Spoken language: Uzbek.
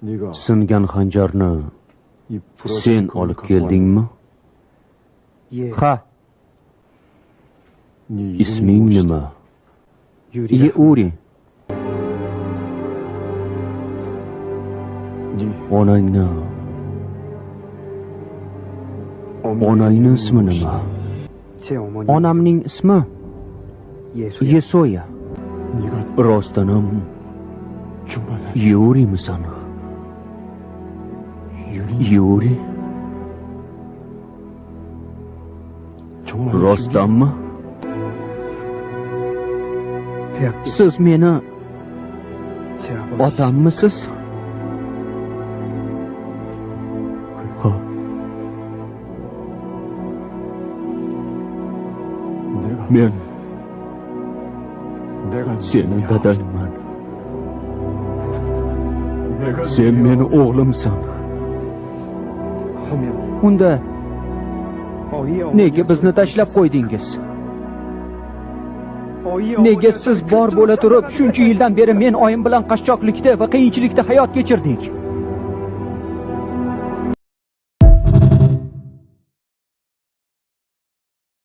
Singan xanjarni sen olib keldingmi? Ha. Isming nima? Yuri. Onangning ismi nima? Onamning ismi Yesoya. Rostdan ham Yurimisan? Yuri? Rostdanmi? Siz meni otammisiz? Ha. Men seni dadangman. Sen meni o'g'limsan. Unda nega bizni tashlab qo'ydingiz? Nega siz bor bo'la turib shuncha yildan beri men oyim bilan qashshoqlikda va qiyinchilikda hayot kechirdik?